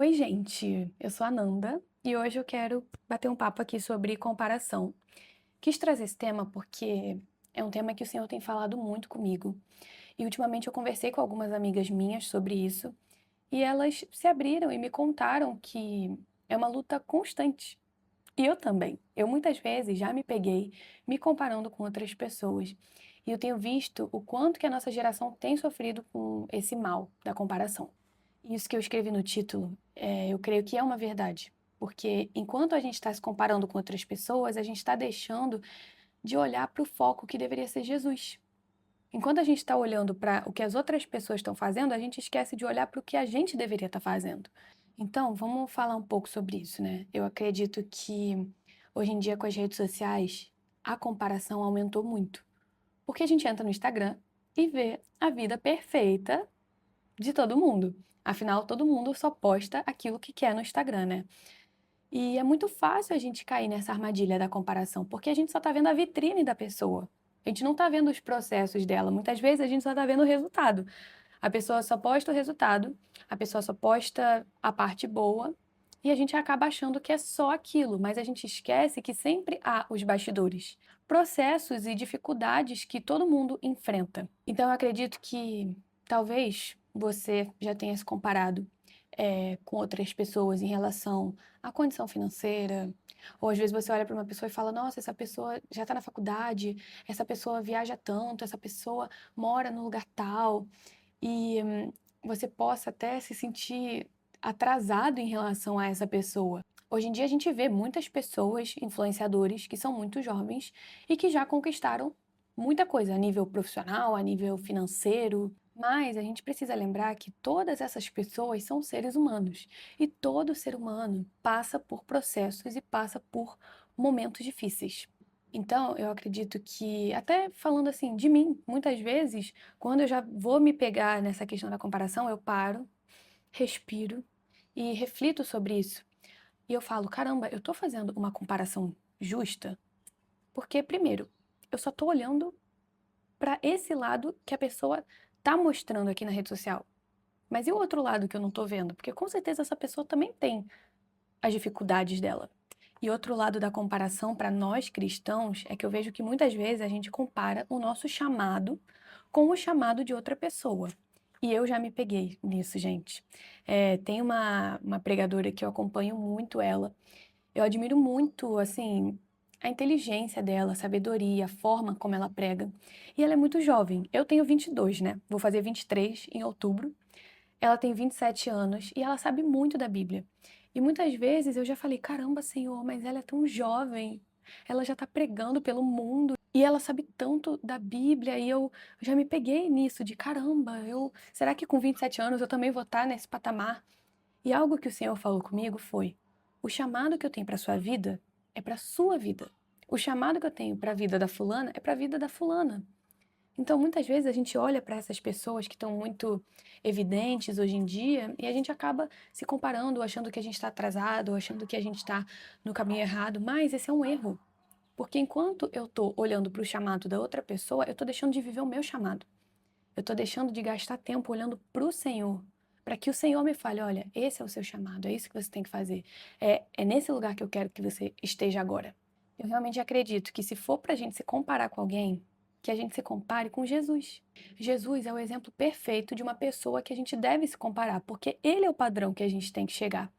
Oi, gente, eu sou a Nanda e hoje eu quero bater um papo aqui sobre comparação. Quis trazer esse tema porque é um tema que o Senhor tem falado muito comigo e ultimamente eu conversei com algumas amigas minhas sobre isso e elas se abriram e me contaram que é uma luta constante. E eu também. Eu muitas vezes já me peguei me comparando com outras pessoas e eu tenho visto o quanto que a nossa geração tem sofrido com esse mal da comparação. Isso que eu escrevi no título, eu creio que é uma verdade. Porque enquanto a gente está se comparando com outras pessoas, a gente está deixando de olhar para o foco que deveria ser Jesus. Enquanto a gente está olhando para o que as outras pessoas estão fazendo, a gente esquece de olhar para o que a gente deveria estar fazendo. Então, vamos falar um pouco sobre isso, né? Eu acredito que hoje em dia, com as redes sociais, a comparação aumentou muito. Porque a gente entra no Instagram e vê a vida perfeita de todo mundo. Afinal, todo mundo só posta aquilo que quer no Instagram, né? E é muito fácil a gente cair nessa armadilha da comparação, porque a gente só tá vendo a vitrine da pessoa. A gente não tá vendo os processos dela. Muitas vezes a gente só tá vendo o resultado. A pessoa só posta o resultado, a pessoa só posta a parte boa, e a gente acaba achando que é só aquilo, mas a gente esquece que sempre há os bastidores, processos e dificuldades que todo mundo enfrenta. Então eu acredito que talvez você já tenha se comparado com outras pessoas em relação à condição financeira, ou às vezes você olha para uma pessoa e fala: Nossa, essa pessoa já está na faculdade, essa pessoa viaja tanto, essa pessoa mora no lugar tal e você possa até se sentir atrasado em relação a essa pessoa. Hoje em dia a gente vê muitas pessoas, influenciadores, que são muito jovens e que já conquistaram muita coisa a nível profissional, a nível financeiro. Mas a gente precisa lembrar que todas essas pessoas são seres humanos e todo ser humano passa por processos e passa por momentos difíceis. Então, eu acredito que, até falando assim de mim, muitas vezes quando eu já vou me pegar nessa questão da comparação, eu paro, respiro e reflito sobre isso. E eu falo, caramba, eu tô fazendo uma comparação justa? Porque, primeiro, eu só tô olhando para esse lado que a pessoa tá mostrando aqui na rede social. Mas e o outro lado que eu não tô vendo? Porque com certeza essa pessoa também tem as dificuldades dela. E outro lado da comparação para nós cristãos é que eu vejo que muitas vezes a gente compara o nosso chamado com o chamado de outra pessoa. E eu já me peguei nisso, gente. Tem uma pregadora que eu acompanho muito ela. Eu admiro muito, assim, a inteligência dela, a sabedoria, a forma como ela prega. E ela é muito jovem. Eu tenho 22, né? Vou fazer 23 em outubro. Ela tem 27 anos e ela sabe muito da Bíblia. E muitas vezes eu já falei: caramba, Senhor, mas ela é tão jovem. Ela já está pregando pelo mundo e ela sabe tanto da Bíblia. E eu já me peguei nisso de caramba, será que com 27 anos eu também vou estar nesse patamar? E algo que o Senhor falou comigo foi: o chamado que eu tenho para sua vida é para sua vida. O chamado que eu tenho para a vida da fulana é para a vida da fulana. Então, muitas vezes a gente olha para essas pessoas que estão muito evidentes hoje em dia e a gente acaba se comparando, achando que a gente está atrasado, achando que a gente está no caminho errado, mas esse é um erro. Porque enquanto eu estou olhando para o chamado da outra pessoa, eu estou deixando de viver o meu chamado. Eu estou deixando de gastar tempo olhando para o Senhor, para que o Senhor me fale: olha, esse é o seu chamado, é isso que você tem que fazer. É nesse lugar que eu quero que você esteja agora. Eu realmente acredito que se for para a gente se comparar com alguém, que a gente se compare com Jesus. Jesus é o exemplo perfeito de uma pessoa que a gente deve se comparar, porque ele é o padrão que a gente tem que chegar.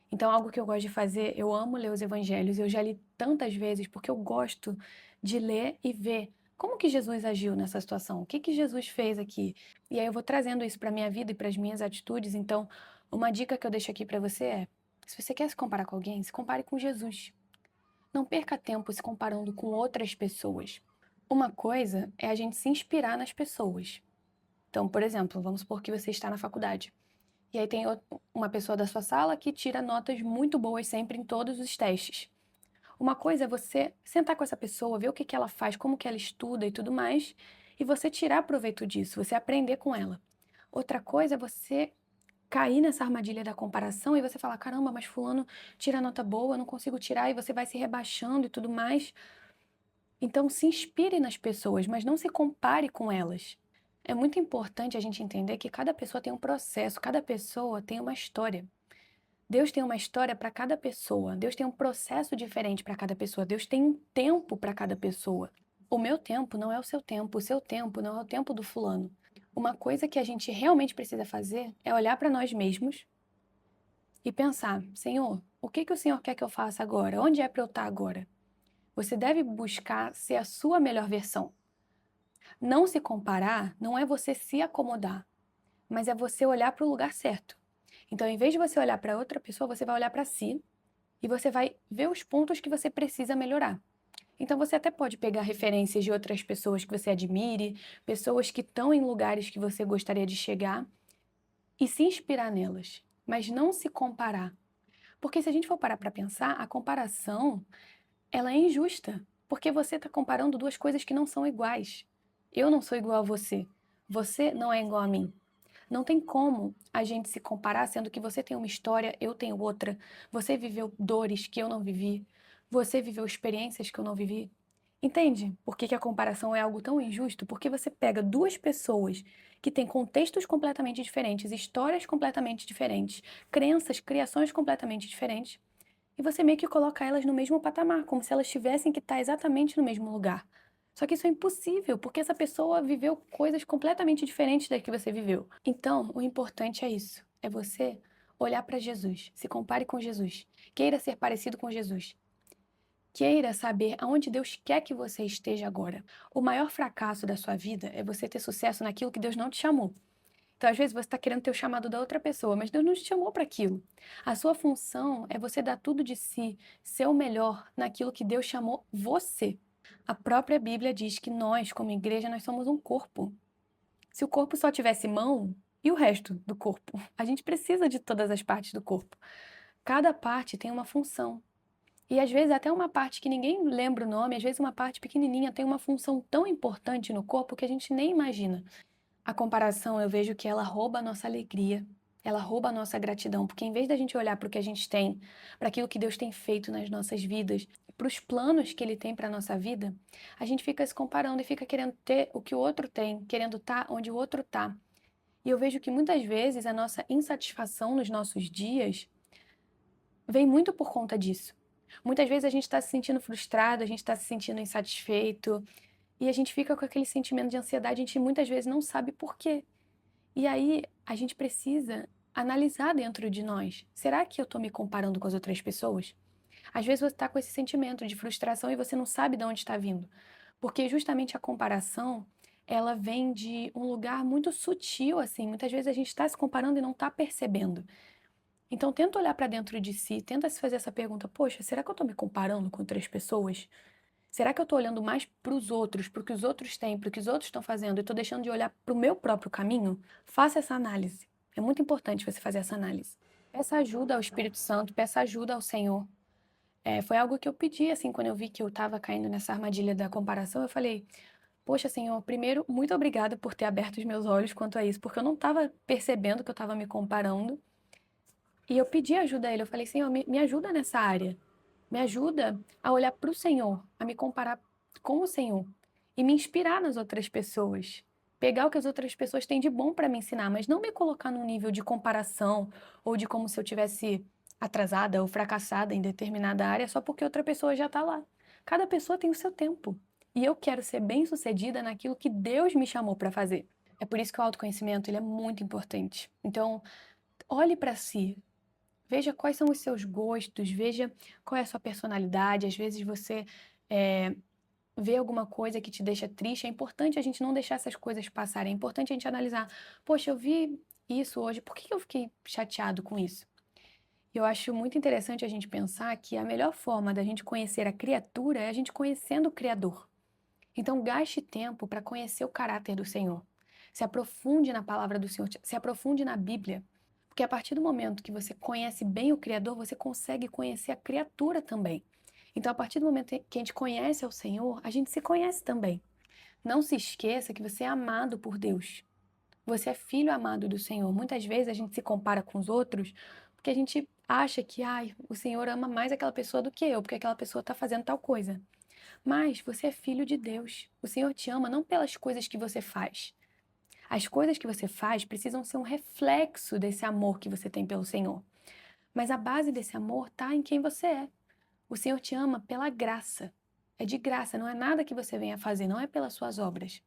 Então, algo que eu gosto de fazer, eu amo ler os evangelhos, eu já li tantas vezes porque eu gosto de ler e ver como que Jesus agiu nessa situação, o que que Jesus fez aqui. E aí eu vou trazendo isso para minha vida e para as minhas atitudes. Então, uma dica que eu deixo aqui para você é: se você quer se comparar com alguém, se compare com Jesus. Não perca tempo se comparando com outras pessoas. Uma coisa é a gente se inspirar nas pessoas. Então, por exemplo, vamos supor que você está na faculdade. E aí tem uma pessoa da sua sala que tira notas muito boas sempre em todos os testes. Uma coisa é você sentar com essa pessoa, ver o que que ela faz, como que ela estuda e tudo mais, e você tirar proveito disso, você aprender com ela. Outra coisa é você cair nessa armadilha da comparação e você falar: caramba, mas fulano tira nota boa, eu não consigo tirar, e você vai se rebaixando e tudo mais. Então, se inspire nas pessoas, mas não se compare com elas. É muito importante a gente entender que cada pessoa tem um processo, cada pessoa tem uma história. Deus tem uma história para cada pessoa, Deus tem um processo diferente para cada pessoa, Deus tem um tempo para cada pessoa. O meu tempo não é o seu tempo não é o tempo do fulano. Uma coisa que a gente realmente precisa fazer é olhar para nós mesmos e pensar: Senhor, o que que o Senhor quer que eu faça agora? Onde é para eu estar agora? Você deve buscar ser a sua melhor versão. Não se comparar não é você se acomodar, mas é você olhar para o lugar certo. Então, em vez de você olhar para outra pessoa, você vai olhar para si e você vai ver os pontos que você precisa melhorar. Então, você até pode pegar referências de outras pessoas que você admire, pessoas que estão em lugares que você gostaria de chegar e se inspirar nelas, mas não se comparar. Porque se a gente for parar para pensar, a comparação, ela é injusta, porque você está comparando duas coisas que não são iguais. Eu não sou igual a você, você não é igual a mim. Não tem como a gente se comparar, sendo que você tem uma história, eu tenho outra. Você viveu dores que eu não vivi. Você viveu experiências que eu não vivi. Entende por que a comparação é algo tão injusto? Porque você pega duas pessoas que têm contextos completamente diferentes, histórias completamente diferentes, crenças, criações completamente diferentes, e você meio que coloca elas no mesmo patamar, como se elas tivessem que estar exatamente no mesmo lugar. Só que isso é impossível, porque essa pessoa viveu coisas completamente diferentes da que você viveu. Então, o importante é isso, é você olhar para Jesus, se compare com Jesus, queira ser parecido com Jesus. Queira saber aonde Deus quer que você esteja agora. O maior fracasso da sua vida é você ter sucesso naquilo que Deus não te chamou. Então, às vezes, você está querendo ter o chamado da outra pessoa, mas Deus não te chamou para aquilo. A sua função é você dar tudo de si, ser o melhor naquilo que Deus chamou você. A própria Bíblia diz que nós, como igreja, nós somos um corpo. Se o corpo só tivesse mão, e o resto do corpo? A gente precisa de todas as partes do corpo. Cada parte tem uma função. E às vezes até uma parte que ninguém lembra o nome, às vezes uma parte pequenininha tem uma função tão importante no corpo que a gente nem imagina. A comparação, eu vejo que ela rouba a nossa alegria, ela rouba a nossa gratidão, porque em vez da gente olhar para o que a gente tem, para aquilo que Deus tem feito nas nossas vidas, para os planos que Ele tem para a nossa vida, a gente fica se comparando e fica querendo ter o que o outro tem, querendo estar onde o outro está. E eu vejo que muitas vezes a nossa insatisfação nos nossos dias vem muito por conta disso. Muitas vezes a gente está se sentindo frustrado, a gente está se sentindo insatisfeito, e a gente fica com aquele sentimento de ansiedade, a gente muitas vezes não sabe por quê. E aí a gente precisa analisar dentro de nós. Será que eu estou me comparando com as outras pessoas? Às vezes você está com esse sentimento de frustração e você não sabe de onde está vindo. Porque justamente a comparação, ela vem de um lugar muito sutil, assim. Muitas vezes a gente está se comparando e não está percebendo. Então tenta olhar para dentro de si, tenta se fazer essa pergunta: poxa, será que eu estou me comparando com outras pessoas? Será que eu estou olhando mais para os outros, para o que os outros têm, para o que os outros estão fazendo e estou deixando de olhar para o meu próprio caminho? Faça essa análise. É muito importante você fazer essa análise. Peça ajuda ao Espírito Santo, peça ajuda ao Senhor. Foi algo que eu pedi, assim, quando eu vi que eu estava caindo nessa armadilha da comparação, eu falei: poxa, Senhor, primeiro, muito obrigada por ter aberto os meus olhos quanto a isso, porque eu não estava percebendo que eu estava me comparando. E eu pedi ajuda a Ele, eu falei: Senhor, me ajuda nessa área. Me ajuda a olhar para o Senhor, a me comparar com o Senhor e me inspirar nas outras pessoas. Pegar o que as outras pessoas têm de bom para me ensinar, mas não me colocar num nível de comparação ou de como se eu tivesse atrasada ou fracassada em determinada área só porque outra pessoa já está lá. Cada pessoa tem o seu tempo. E eu quero ser bem-sucedida naquilo que Deus me chamou para fazer. É por isso que o autoconhecimento ele é muito importante. Então, olhe para si, veja quais são os seus gostos, veja qual é a sua personalidade. Às vezes você vê alguma coisa que te deixa triste. É importante a gente não deixar essas coisas passarem. É importante a gente analisar: poxa, eu vi isso hoje, por que eu fiquei chateado com isso? E eu acho muito interessante a gente pensar que a melhor forma da gente conhecer a criatura é a gente conhecendo o Criador. Então, gaste tempo para conhecer o caráter do Senhor. Se aprofunde na palavra do Senhor, se aprofunde na Bíblia. Porque a partir do momento que você conhece bem o Criador, você consegue conhecer a criatura também. Então, a partir do momento que a gente conhece ao Senhor, a gente se conhece também. Não se esqueça que você é amado por Deus. Você é filho amado do Senhor. Muitas vezes a gente se compara com os outros porque a gente acha que, o Senhor ama mais aquela pessoa do que eu, porque aquela pessoa está fazendo tal coisa. Mas você é filho de Deus. O Senhor te ama não pelas coisas que você faz. As coisas que você faz precisam ser um reflexo desse amor que você tem pelo Senhor. Mas a base desse amor está em quem você é. O Senhor te ama pela graça. É de graça, não é nada que você venha fazer, não é pelas suas obras.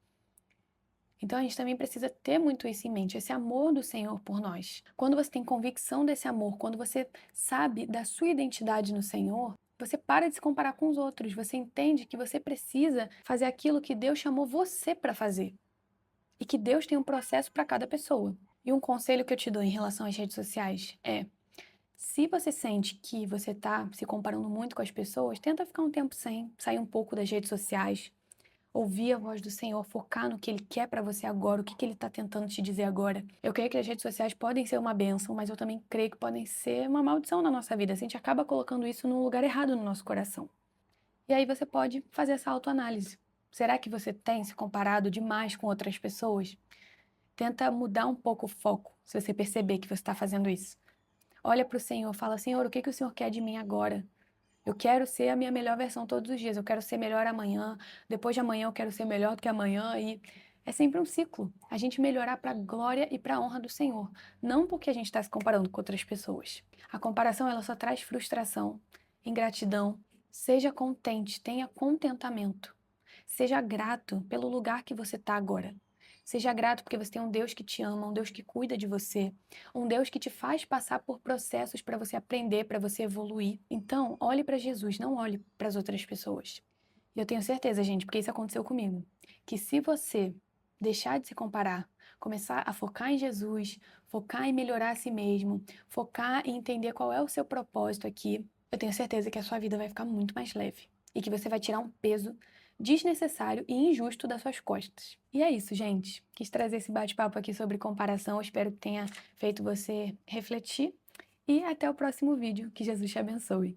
Então a gente também precisa ter muito isso em mente, esse amor do Senhor por nós. Quando você tem convicção desse amor, quando você sabe da sua identidade no Senhor, você para de se comparar com os outros, você entende que você precisa fazer aquilo que Deus chamou você para fazer. E que Deus tem um processo para cada pessoa. E um conselho que eu te dou em relação às redes sociais é: se você sente que você está se comparando muito com as pessoas, tenta ficar um tempo sem, sair um pouco das redes sociais, ouvir a voz do Senhor, focar no que Ele quer para você agora, o que Ele está tentando te dizer agora. Eu creio que as redes sociais podem ser uma bênção, mas eu também creio que podem ser uma maldição na nossa vida. A gente acaba colocando isso no lugar errado no nosso coração. E aí você pode fazer essa autoanálise. Será que você tem se comparado demais com outras pessoas? Tenta mudar um pouco o foco, se você perceber que você está fazendo isso. Olha para o Senhor, fala: Senhor, o que o Senhor quer de mim agora? Eu quero ser a minha melhor versão todos os dias. Eu quero ser melhor amanhã. Depois de amanhã eu quero ser melhor do que amanhã. E é sempre um ciclo. A gente melhorar para a glória e para a honra do Senhor. Não porque a gente está se comparando com outras pessoas. A comparação ela só traz frustração, ingratidão. Seja contente, tenha contentamento. Seja grato pelo lugar que você está agora. Seja grato porque você tem um Deus que te ama, um Deus que cuida de você, um Deus que te faz passar por processos para você aprender, para você evoluir. Então, olhe para Jesus, não olhe para as outras pessoas. E eu tenho certeza, gente, porque isso aconteceu comigo, que se você deixar de se comparar, começar a focar em Jesus, focar em melhorar a si mesmo, focar em entender qual é o seu propósito aqui, eu tenho certeza que a sua vida vai ficar muito mais leve e que você vai tirar um peso desnecessário e injusto das suas costas. E é isso, gente. Quis trazer esse bate-papo aqui sobre comparação. Eu espero que tenha feito você refletir. E até o próximo vídeo. Que Jesus te abençoe.